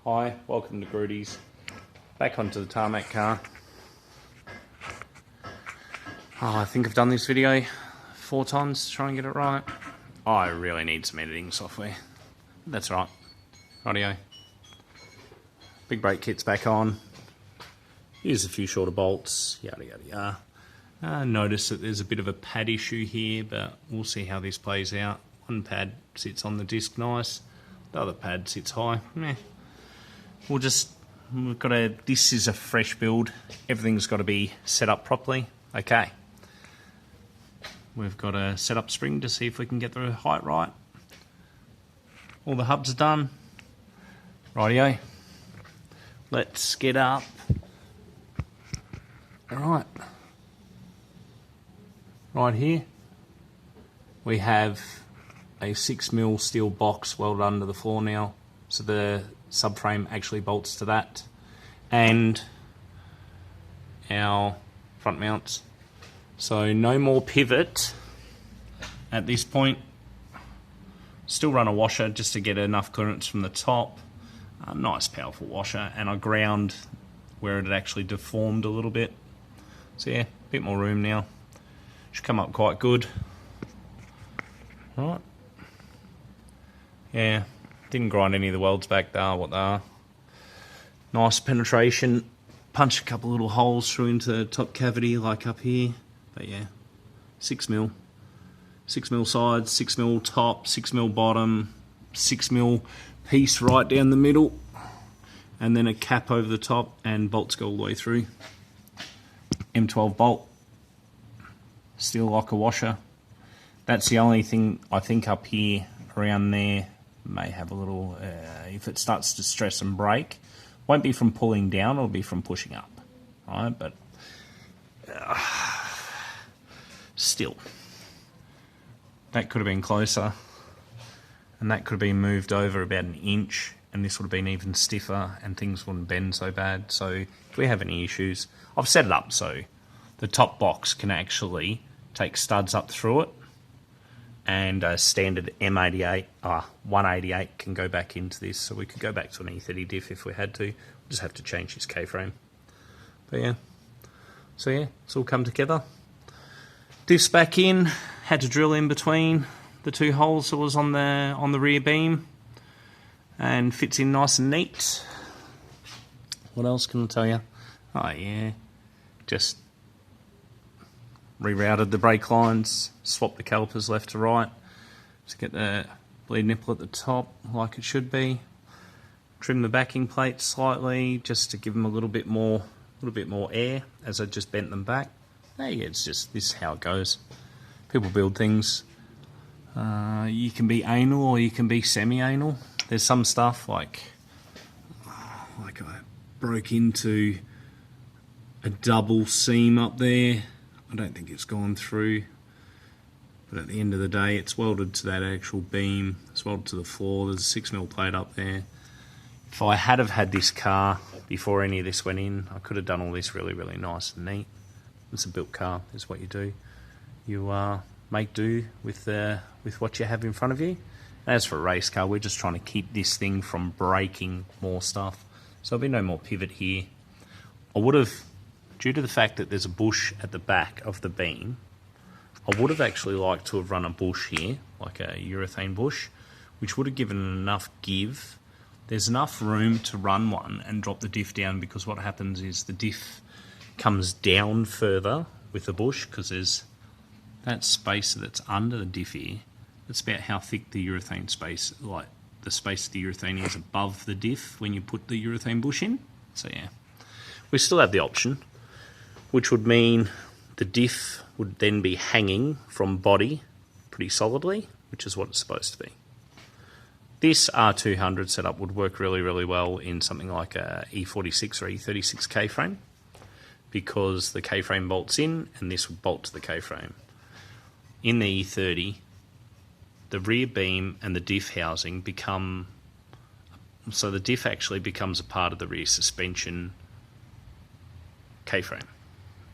Hi, welcome to Grudy's. Back onto the tarmac car. I think I've done this video 4 times to try and get it right. I really need some editing software. That's right. Rightio. Big brake kit's back on. Use a few shorter bolts, yada yada yada. Notice that there's a bit of a pad issue here, but we'll see how this plays out. One pad sits on the disc nice, the other pad sits high. This is a fresh build. Everything's got to be set up properly. Okay. We've got a set up spring to see if we can get the height right. All the hubs are done. Rightio. Let's get up. Alright. Right here, we have a 6mm steel box welded under the floor now. So the subframe actually bolts to that. And our front mounts. So no more pivot at this point. Still run a washer just to get enough clearance from the top. A nice powerful washer, and I ground where it had actually deformed a little bit. So yeah, a bit more room now. Should come up quite good. Right. Yeah, didn't grind any of the welds back. They are what they are. Nice penetration. Punch a couple little holes through into the top cavity like up here. But yeah, 6mm. 6mm sides, 6mm top, 6mm bottom, 6mm piece right down the middle, and then a cap over the top, and bolts go all the way through. M12 bolt, steel like a washer. That's the only thing I think up here around there may have a little, if it starts to stress and break, won't be from pulling down, it'll be from pushing up, right? But still, that could have been closer, and that could have been moved over about an inch, and this would have been even stiffer, and things wouldn't bend so bad. So if we have any issues, I've set it up so the top box can actually take studs up through it, and a standard M88, 188 can go back into this, so we could go back to an E30 diff if we had to. We'll just have to change this K-frame. But yeah, so yeah, it's all come together. Diff's back in, had to drill in between the 2 holes that was on the rear beam, and fits in nice and neat. What else can I tell you? Oh yeah, just rerouted the brake lines, swapped the calipers left to right to get the bleed nipple at the top like it should be. Trim the backing plates slightly just to give them a little bit more air as I just bent them back. Yeah, it's just, this is how it goes. People build things. You can be anal or you can be semi-anal. There's some stuff like I broke into a double seam up there. I don't think it's gone through, but at the end of the day, it's welded to that actual beam. It's welded to the floor. There's a 6mm plate up there. If I had have had this car before any of this went in, I could have done all this really, really nice and neat. It's a built car, is what you do. You make do with what you have in front of you. As for a race car, we're just trying to keep this thing from breaking more stuff. So there'll be no more pivot here. I would have, due to the fact that there's a bush at the back of the beam, I would have actually liked to have run a bush here, like a urethane bush, which would have given enough give. There's enough room to run one and drop the diff down, because what happens is the diff comes down further with the bush, because there's that space that's under the diff here. That's about how thick the urethane space, like the space of the urethane is above the diff when you put the urethane bush in. So yeah, we still have the option, which would mean the diff would then be hanging from body pretty solidly, which is what it's supposed to be. This R200 setup would work really, really well in something like a E46 or E36 K-frame, because the K-frame bolts in and this would bolt to the K-frame. In the E30, the rear beam and the diff housing become, so the diff actually becomes a part of the rear suspension K-frame.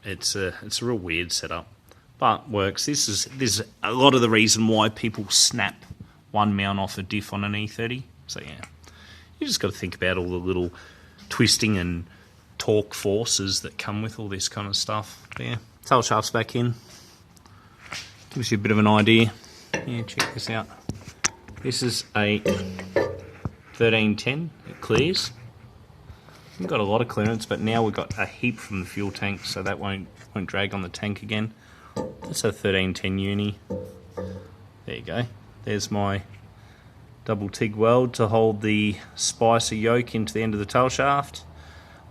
It's a real weird setup, but works. This is a lot of the reason why people snap one mount off a diff on an E30. So yeah, You just got to think about all the little twisting and torque forces that come with all this kind of stuff. But yeah, tail shaft's back in. Gives you a bit of an idea. Yeah, check this out. This is a 1310. It clears. We've got a lot of clearance, but now we've got a heap from the fuel tank, so that won't drag on the tank again. That's a 1310 uni. There you go. There's my double TIG weld to hold the spicer yoke into the end of the tail shaft.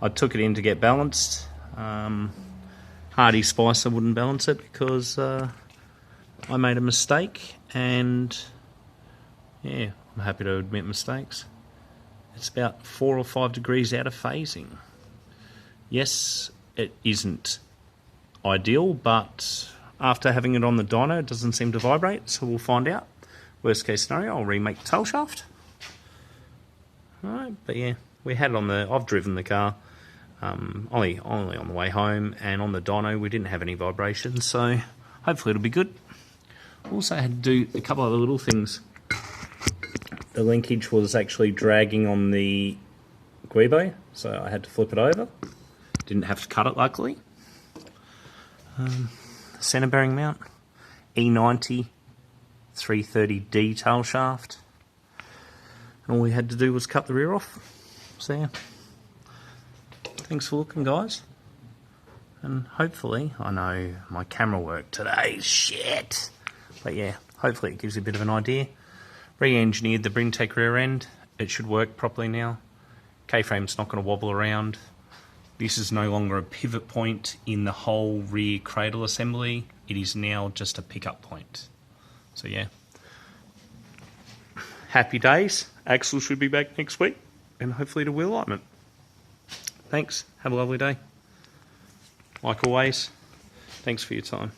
I took it in to get balanced. Hardy Spicer wouldn't balance it because I made a mistake, and yeah, I'm happy to admit mistakes. It's about 4 or 5 degrees out of phasing. Yes, it isn't ideal, but after having it on the dyno, it doesn't seem to vibrate, so we'll find out. Worst case scenario, I'll remake the tail shaft. Alright, but yeah, we had it on the, I've driven the car, only on the way home, and on the dyno we didn't have any vibrations, so hopefully it'll be good. Also had to do a couple other little things. The linkage was actually dragging on the guibo, so I had to flip it over. Didn't have to cut it, luckily. Centre bearing mount, E90 330D tail shaft. And all we had to do was cut the rear off. So yeah, thanks for looking, guys. And hopefully, I know my camera work today is shit, but yeah, hopefully it gives you a bit of an idea. Re-engineered the brintech rear end. It should work properly now. K-frame's not going to wobble around. This is no longer a pivot point in the whole rear cradle assembly. It is now just a pickup point. So yeah, happy days. Axle should be back next week, and hopefully to wheel alignment. Thanks. Have a lovely day. Like always, thanks for your time.